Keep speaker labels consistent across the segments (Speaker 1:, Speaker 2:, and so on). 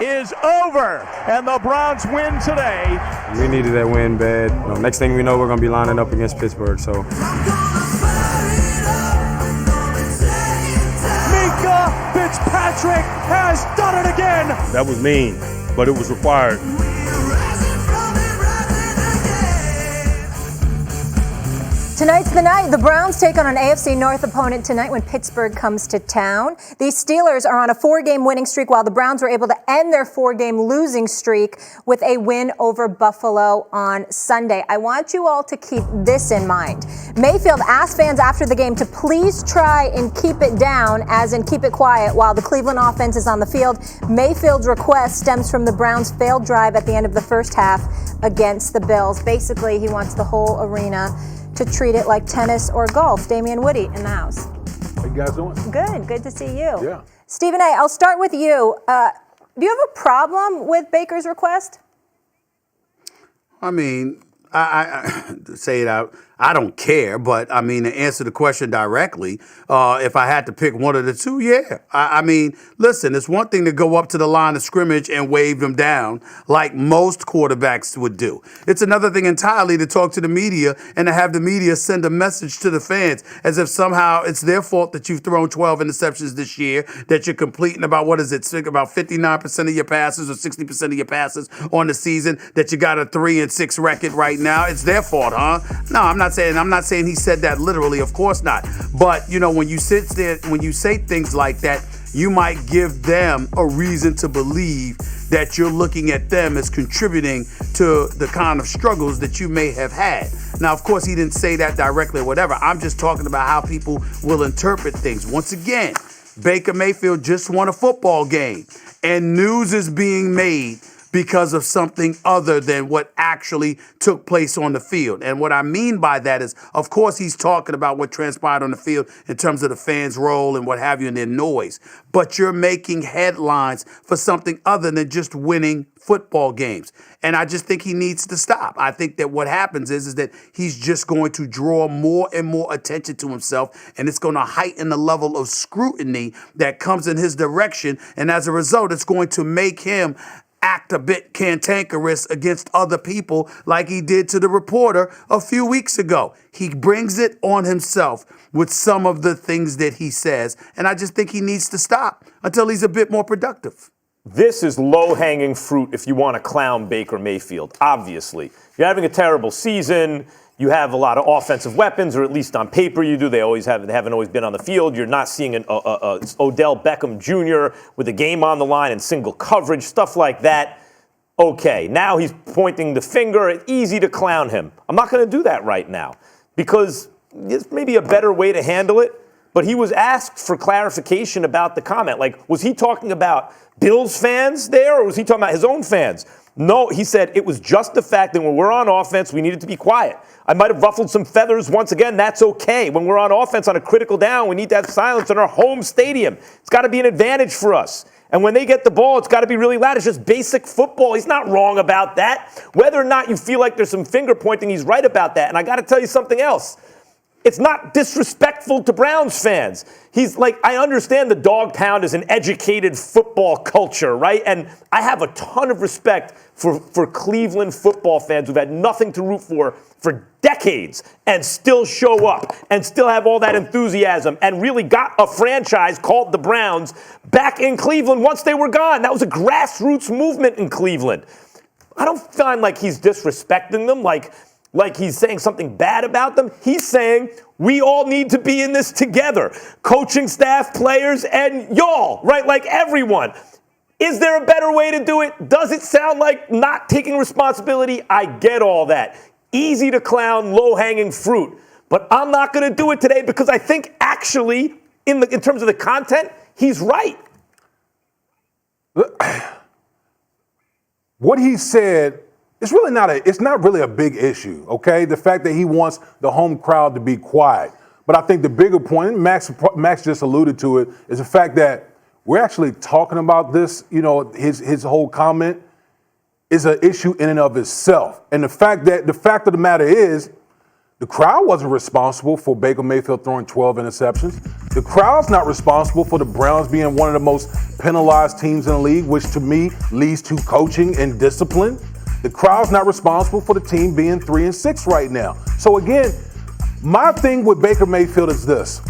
Speaker 1: is over, and the Browns win today.
Speaker 2: We needed that win bad. Next thing we know, we're going to be lining up against Pittsburgh. So.
Speaker 1: Fitzpatrick has done it again.
Speaker 3: That was mean, but it was required.
Speaker 4: Tonight's the night. The Browns take on an AFC North opponent tonight when Pittsburgh comes to town. These Steelers are on a 4-game winning streak, while the Browns were able to end their 4-game losing streak with a win over Buffalo on Sunday. I want you all to keep this in mind. Mayfield asked fans after the game to please try and keep it down, as in keep it quiet, while the Cleveland offense is on the field. Mayfield's request stems from the Browns' failed drive at the end of the first half against the Bills. Basically, he wants the whole arena to treat it like tennis or golf. Damian Woody in the house.
Speaker 5: How you guys doing?
Speaker 4: Good to see you.
Speaker 5: Yeah.
Speaker 4: Stephen A., I'll start with you. Do you have a problem with Baker's request?
Speaker 6: I mean, I say it out. I don't care, but I mean, to answer the question directly, if I had to pick one of the two, yeah. I mean, listen, it's one thing to go up to the line of scrimmage and wave them down like most quarterbacks would do. It's another thing entirely to talk to the media and to have the media send a message to the fans as if somehow it's their fault that you've thrown 12 interceptions this year, that you're completing about 59% of your passes or 60% of your passes on the season, that you got a 3-6 record right now. It's their fault, huh? No, I'm not saying he said that literally, of course not. But, when you sit there, when you say things like that, you might give them a reason to believe that you're looking at them as contributing to the kind of struggles that you may have had. Now, of course, he didn't say that directly or whatever. I'm just talking about how people will interpret things. Once again, Baker Mayfield just won a football game, and news is being made because of something other than what actually took place on the field. And what I mean by that is, of course, he's talking about what transpired on the field in terms of the fans' role and what have you and their noise. But you're making headlines for something other than just winning football games. And I just think he needs to stop. I think that what happens is that he's just going to draw more and more attention to himself, and it's going to heighten the level of scrutiny that comes in his direction. And as a result, it's going to make him act a bit cantankerous against other people like he did to the reporter a few weeks ago. He brings it on himself with some of the things that he says, and I just think he needs to stop until he's a bit more productive.
Speaker 7: This is low-hanging fruit if you want to clown Baker Mayfield, obviously. You're having a terrible season. You have a lot of offensive weapons, or at least on paper you do. They haven't always been on the field. You're not seeing an Odell Beckham Jr. with a game on the line and single coverage, stuff like that. Okay, now he's pointing the finger. It's easy to clown him. I'm not going to do that right now because there's maybe a better way to handle it. But he was asked for clarification about the comment. Like, was he talking about Bills fans there, or was he talking about his own fans? No, he said it was just the fact that when we're on offense, we needed to be quiet. I might have ruffled some feathers once again. That's okay. When we're on offense on a critical down, we need to have silence in our home stadium. It's got to be an advantage for us. And when they get the ball, it's got to be really loud. It's just basic football. He's not wrong about that. Whether or not you feel like there's some finger pointing, he's right about that. And I got to tell you something else. It's not disrespectful to Browns fans. He's like, I understand the dog pound is an educated football culture, right? And I have a ton of respect for Cleveland football fans who've had nothing to root for decades and still show up and still have all that enthusiasm and really got a franchise called the Browns back in Cleveland once they were gone. That was a grassroots movement in Cleveland. I don't find like he's disrespecting them, like he's saying something bad about them. He's saying we all need to be in this together. Coaching staff, players, and y'all, right? Like everyone. Is there a better way to do it? Does it sound like not taking responsibility? I get all that. Easy to clown, low-hanging fruit. But I'm not going to do it today because I think actually, in terms of the content, he's right.
Speaker 5: What he said, it's not really a big issue, okay? The fact that he wants the home crowd to be quiet. But I think the bigger point, and Max just alluded to it, is the fact that we're actually talking about this, his whole comment is an issue in and of itself. And the fact of the matter is, The crowd wasn't responsible for Baker Mayfield throwing 12 interceptions. The crowd's not responsible for the Browns being one of the most penalized teams in the league, which to me leads to coaching and discipline. The crowd's not responsible for the team being 3-6 right now. So again, my thing with Baker Mayfield is this.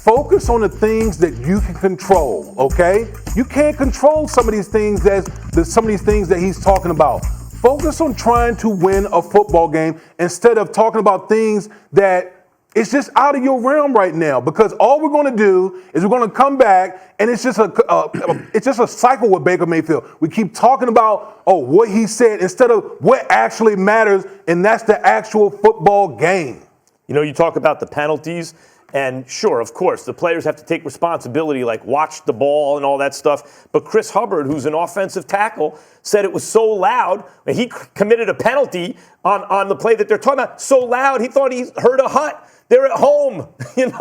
Speaker 5: Focus on the things that you can control, okay? You can't control some of these things that he's talking about. Focus on trying to win a football game instead of talking about things that it's just out of your realm right now. Because all we're going to do is we're going to come back, and it's just a cycle with Baker Mayfield. We keep talking about what he said instead of what actually matters, and that's the actual football game.
Speaker 7: You know, you talk about the penalties. And sure, of course, the players have to take responsibility, like watch the ball and all that stuff. But Chris Hubbard, who's an offensive tackle, said it was so loud. And he committed a penalty on the play that they're talking about. So loud, he thought he heard a hut. They're at home, it's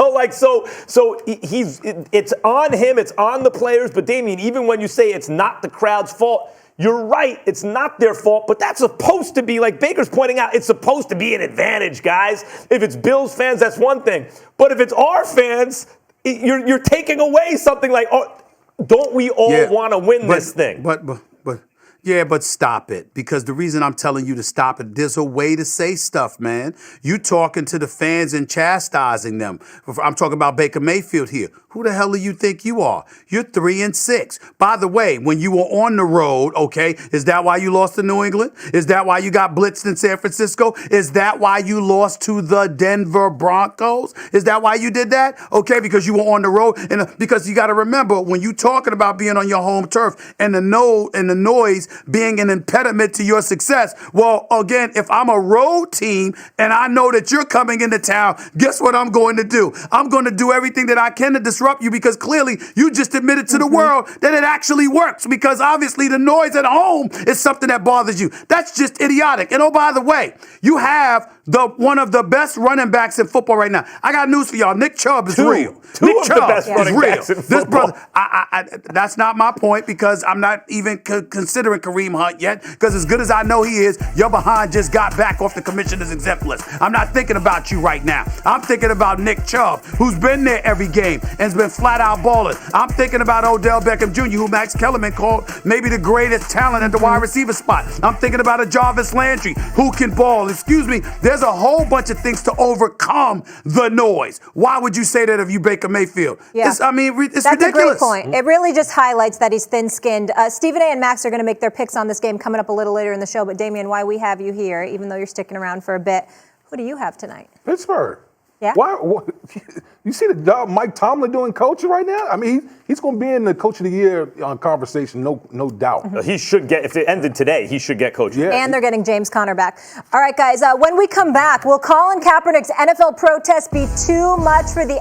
Speaker 7: on him, it's on the players. But Damian, even when you say it's not the crowd's fault, you're right, it's not their fault, but that's supposed to be, like Baker's pointing out, it's supposed to be an advantage, guys. If it's Bills fans, that's one thing. But if it's our fans, you're taking away something like, don't we all want to win this thing?
Speaker 6: But stop it. Because the reason I'm telling you to stop it, there's a way to say stuff, man. You talking to the fans and chastising them. I'm talking about Baker Mayfield here. Who the hell do you think you are? You're 3-6. By the way, when you were on the road, okay, is that why you lost to New England? Is that why you got blitzed in San Francisco? Is that why you lost to the Denver Broncos? Is that why you did that? Okay, because you were on the road. And because you got to remember, when you talking about being on your home turf and the noise being an impediment to your success, well, again, if I'm a road team and I know that you're coming into town, guess what I'm going to do? I'm going to do everything that I can to disrupt you, because clearly you just admitted to the world that it actually works, because obviously the noise at home is something that bothers you. That's just idiotic. And oh, by the way, you have one of the best running backs in football right now. I got news for y'all. Nick Chubb is real. Nick Chubb is real. This brother, that's not my point, because I'm not even considering Kareem Hunt yet, because as good as I know he is, your behind just got back off the commissioner's exempt list. I'm not thinking about you right now. I'm thinking about Nick Chubb, who's been there every game and has been flat out balling. I'm thinking about Odell Beckham Jr., who Max Kellerman called maybe the greatest talent at the wide receiver spot. I'm thinking about a Jarvis Landry, who can ball. Excuse me, there's a whole bunch of things to overcome the noise. Why would you say that of you, Baker Mayfield? Yeah. It's
Speaker 4: That's
Speaker 6: ridiculous.
Speaker 4: That's a great point. It really just highlights that he's thin-skinned. Stephen A. and Max are going to make their picks on this game coming up a little later in the show. But Damian, why we have you here, even though you're sticking around for a bit, who do you have tonight?
Speaker 5: Pittsburgh.
Speaker 4: Yeah.
Speaker 5: Why? You see the job Mike Tomlin doing coaching right now? I mean, he's going to be in the Coach of the Year conversation, no doubt.
Speaker 7: He should get, if it ended today, he should get coaching.
Speaker 4: Yeah. And they're getting James Conner back. All right, guys, when we come back, will Colin Kaepernick's NFL protest be too much for the